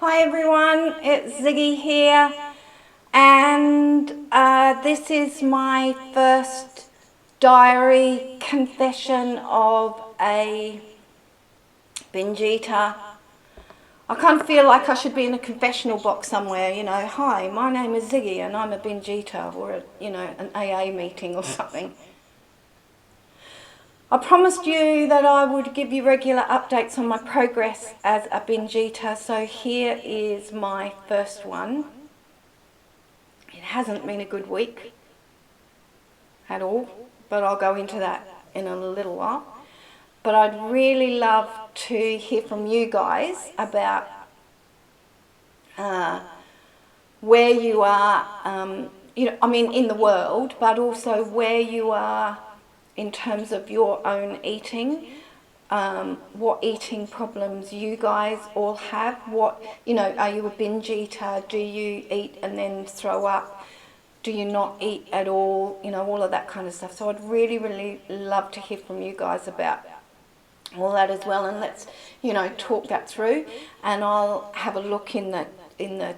Hi everyone, it's Ziggy here, and this is my first diary confession of a binge eater. I kind of feel like I should be in a confessional box somewhere, hi, my name is Ziggy and I'm a binge eater, or an AA meeting or something. I promised you that I would give you regular updates on my progress as a binge eater, so here is my first one. It hasn't been a good week at all, but I'll go into that in a little while. But I'd really love to hear from you guys about where you are, in the world, but also where you are in terms of your own eating, what eating problems you guys all have. Are you a binge eater? Do you eat and then throw up? Do you not eat at all? All of that kind of stuff. So I'd really, really love to hear from you guys about all that as well, and let's, talk that through. And I'll have a look in the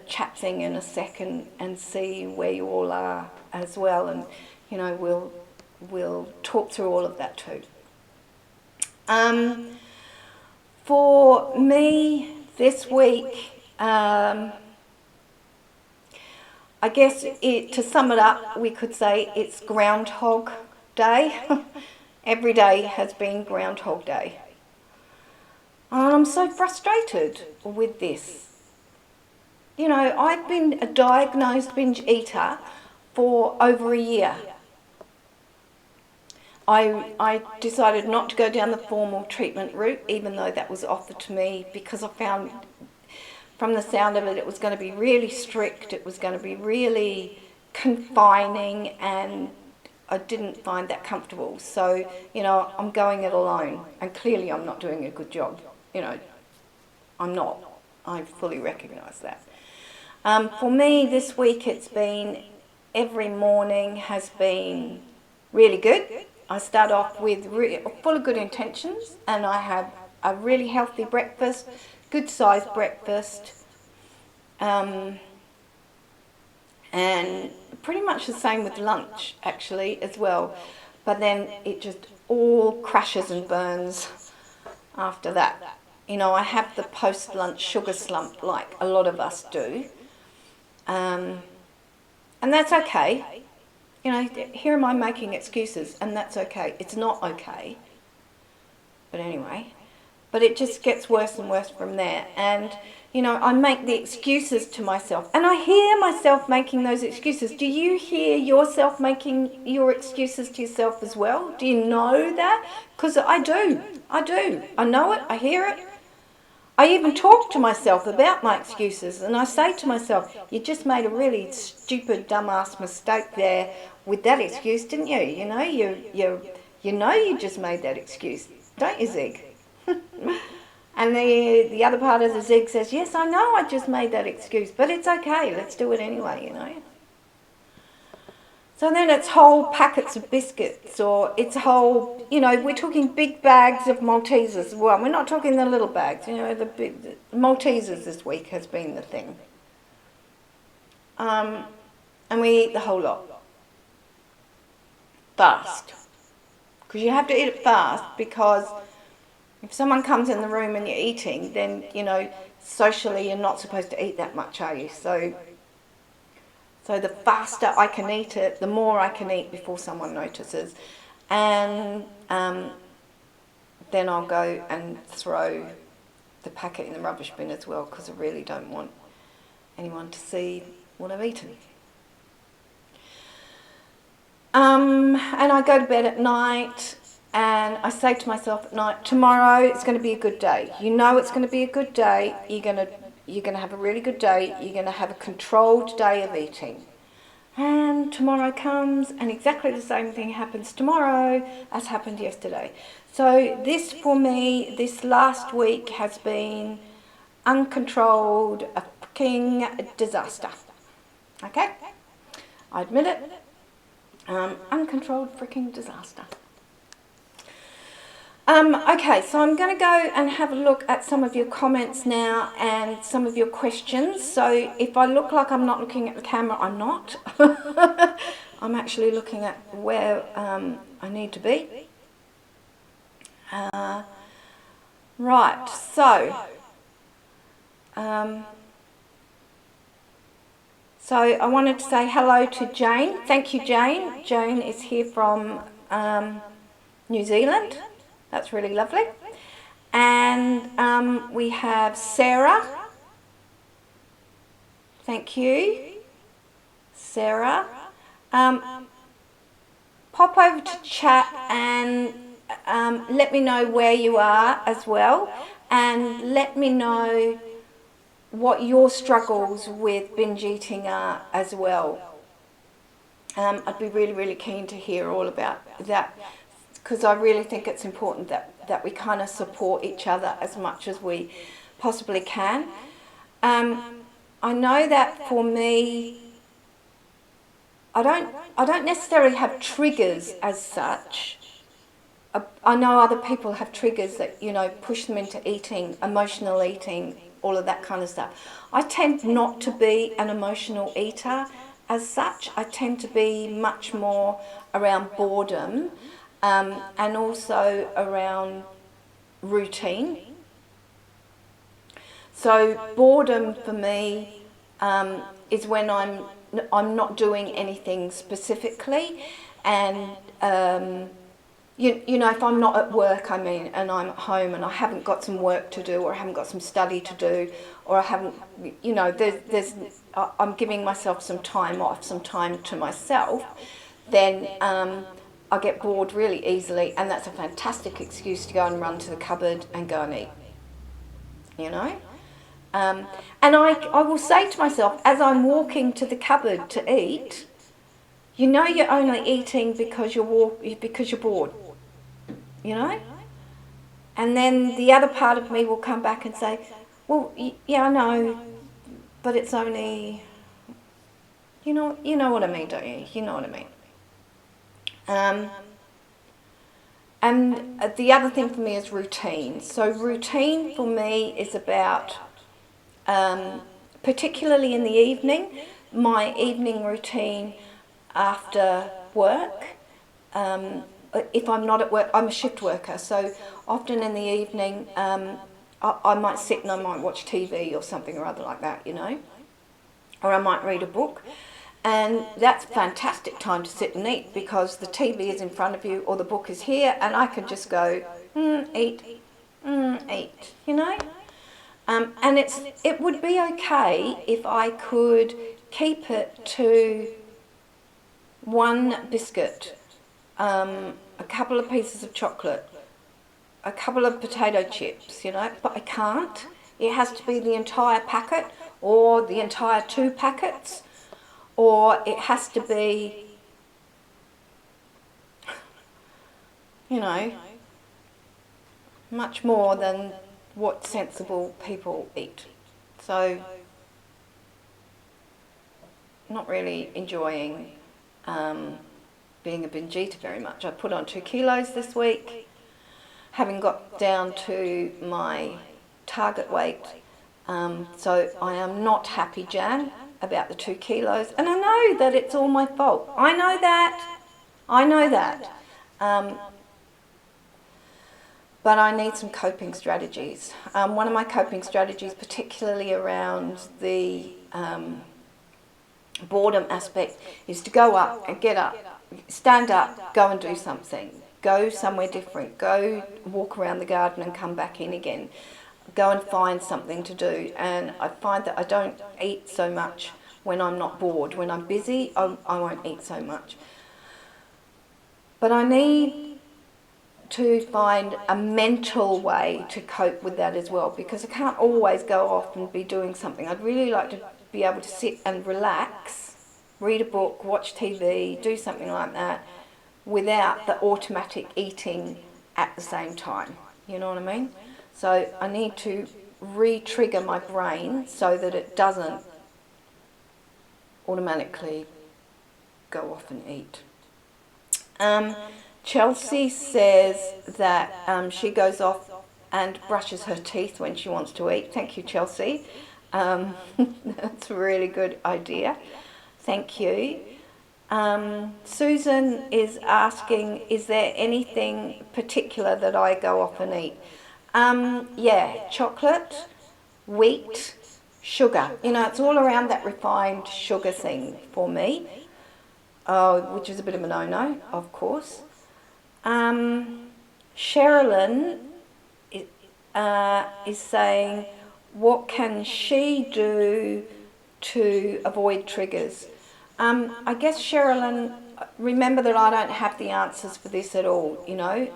chat thing in a second and see where you all are as well, and we'll talk through all of that too. For me this week, I guess to sum it up, we could say it's Groundhog Day. Every day has been Groundhog Day. And I'm so frustrated with this. I've been a diagnosed binge eater for over a year. I decided not to go down the formal treatment route, even though that was offered to me, because I found, from the sound of it, it was going to be really strict, it was going to be really confining, and I didn't find that comfortable. So, I'm going it alone, and clearly I'm not doing a good job. I'm not. I fully recognise that. For me this week, it's been, every morning has been really good. I start off with full of good intentions, and I have a really healthy breakfast, good sized breakfast, and pretty much the same with lunch actually as well. But then it just all crashes and burns after that. I have the post-lunch sugar slump like a lot of us do. And that's okay. Here am I making excuses, and that's okay. It's not okay. But anyway, but it just gets worse and worse from there. And, I make the excuses to myself. And I hear myself making those excuses. Do you hear yourself making your excuses to yourself as well? Do you know that? Because I do. I know it. I hear it. I even talk to myself about my excuses, and I say to myself, you just made a really stupid, dumbass mistake there with that excuse, didn't you? You just made that excuse, don't you, Zig? And the other part of the Zig says, yes, I know I just made that excuse, but it's okay, let's do it anyway, So then it's whole packets of biscuits, or it's whole, we're talking big bags of Maltesers. Well, we're not talking the little bags, the Maltesers this week has been the thing. And we eat the whole lot. Fast. Because you have to eat it fast, because if someone comes in the room and you're eating, then, socially you're not supposed to eat that much, are you? So the faster I can eat it, the more I can eat before someone notices. And then I'll go and throw the packet in the rubbish bin as well, because I really don't want anyone to see what I've eaten. And I go to bed at night, and I say to myself at night, tomorrow it's going to be a good day. It's going to be a good day. You're going to have a really good day. You're going to have a controlled day of eating. And tomorrow comes, and exactly the same thing happens tomorrow as happened yesterday. So this, for me, this last week has been uncontrolled, a freaking disaster. Okay? I admit it. Uncontrolled freaking disaster. Okay, so I'm going to go and have a look at some of your comments now and some of your questions. So if I look like I'm not looking at the camera, I'm not. I'm actually looking at where I need to be. Right, so I wanted to say hello to Jane. Thank you, Jane. Jane is here from New Zealand. That's really lovely. And we have Sarah. Thank you, Sarah. Pop over to chat and let me know where you are as well, and let me know what your struggles with binge eating are as well. I'd be really, really keen to hear all about that, because I really think it's important that we kind of support each other as much as we possibly can. I know that for me, I don't necessarily have triggers as such. I know other people have triggers that, you know, push them into eating, emotional eating, all of that kind of stuff. I tend not to be an emotional eater as such. I tend to be much more around boredom, and also around routine. So boredom for me is when I'm not doing anything specifically, and you know, if I'm not at work, I mean, and I'm at home and I haven't got some work to do, or I haven't got some study to do, or I haven't, you know, I'm giving myself some time off, some time to myself, then I get bored really easily, and that's a fantastic excuse to go and run to the cupboard and go and eat, you know. And I will say to myself, as I'm walking to the cupboard to eat, you know, you're only eating because you're bored, you know. And then the other part of me will come back and say, well, yeah, I know, but it's only, you know what I mean, don't you? You know what I mean. And the other thing for me is routine. So routine for me is about, particularly in the evening, my evening routine after work. If I'm not at work, I'm a shift worker, so often in the evening I might sit and I might watch TV or something or other like that, you know, or I might read a book. And that's a fantastic time to sit and eat, because the TV is in front of you or the book is here, and I can just go, eat, you know. And it would be okay if I could keep it to one biscuit, a couple of pieces of chocolate, a couple of potato chips, you know, but I can't. It has to be the entire packet, or the entire 2 packets, or it has to be, you know, much more than what sensible people eat. So, not really enjoying being a binge eater very much. I put on 2 kilos this week, having got down to my target weight. So I am not happy, Jan, about the 2 kilos. And I know that it's all my fault. I know that. But I need some coping strategies. One of my coping strategies, particularly around the boredom aspect, is to go up and get up, stand up, go and do something. Go somewhere different. Go walk around the garden and come back in again. Go and find something to do. And I find that I don't eat so much when I'm not bored. When I'm busy, I won't eat so much. But I need to find a mental way to cope with that as well, because I can't always go off and be doing something. I'd really like to be able to sit and relax, read a book, watch TV, do something like that, without the automatic eating at the same time. You know what I mean? So I need to re-trigger my brain so that it doesn't automatically go off and eat. Chelsea says that she goes off and brushes her teeth when she wants to eat. Thank you, Chelsea. That's a really good idea. Thank you. Susan is asking, is there anything particular that I go off and eat? Yeah, chocolate, wheat, sugar. You know, it's all around that refined sugar thing for me, which is a bit of a no-no, of course. Sherilyn is saying, what can she do to avoid triggers? I guess, Sherilyn, remember that I don't have the answers for this at all, you know.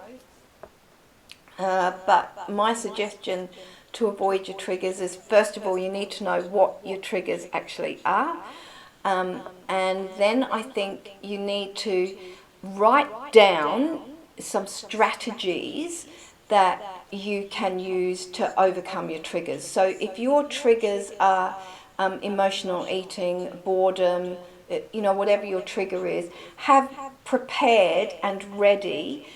But my suggestion to avoid your triggers is, first of all, you need to know what your triggers actually are. And then I think you need to write down some strategies that you can use to overcome your triggers. So if your triggers are emotional eating, boredom, you know, whatever your trigger is, have prepared and ready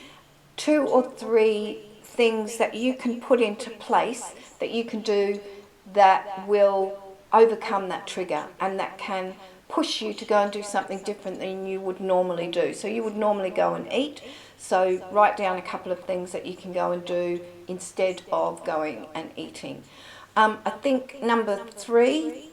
2 or 3 things that you can put into place, that you can do, that will overcome that trigger and that can push you to go and do something different than you would normally do. So you would normally go and eat, so write down a couple of things that you can go and do instead of going and eating. I think number three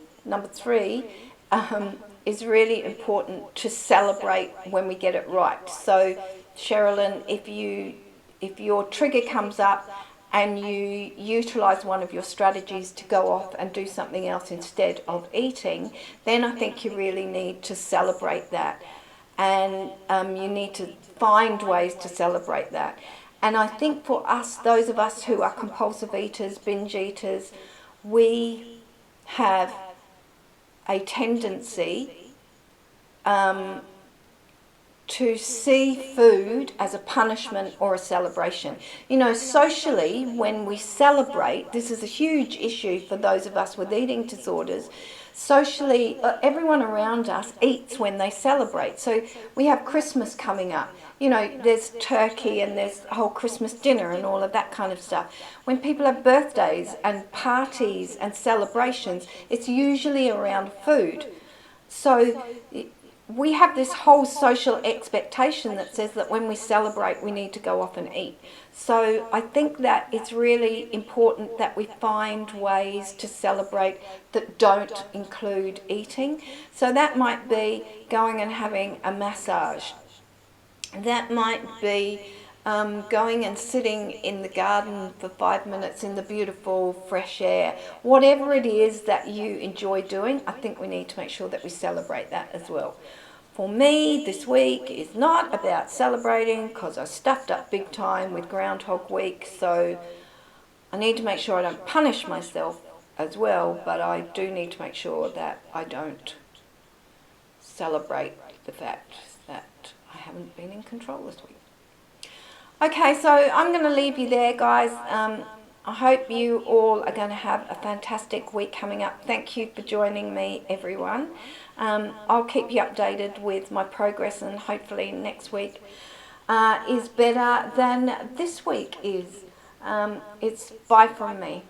is really important, to celebrate when we get it right. So Sherilyn, if your trigger comes up and you utilize one of your strategies to go off and do something else instead of eating, then I think you really need to celebrate that. And you need to find ways to celebrate that. And I think for us, those of us who are compulsive eaters, binge eaters, we have a tendency to see food as a punishment or a celebration. You know, socially, when we celebrate, this is a huge issue for those of us with eating disorders. Socially, everyone around us eats when they celebrate. So we have Christmas coming up. You know, there's turkey and there's a whole Christmas dinner and all of that kind of stuff. When people have birthdays and parties and celebrations, it's usually around food. So we have this whole social expectation that says that when we celebrate, we need to go off and eat. So I think that it's really important that we find ways to celebrate that don't include eating. So that might be going and having a massage. That might be going and sitting in the garden for 5 minutes in the beautiful fresh air. Whatever it is that you enjoy doing, I think we need to make sure that we celebrate that as well. For me, this week is not about celebrating because I stuffed up big time with Groundhog Week, so I need to make sure I don't punish myself as well, but I do need to make sure that I don't celebrate the fact that I haven't been in control this week. Okay, so I'm going to leave you there, guys. I hope you all are going to have a fantastic week coming up. Thank you for joining me, everyone. I'll keep you updated with my progress, and hopefully next week is better than this week is. It's bye from me.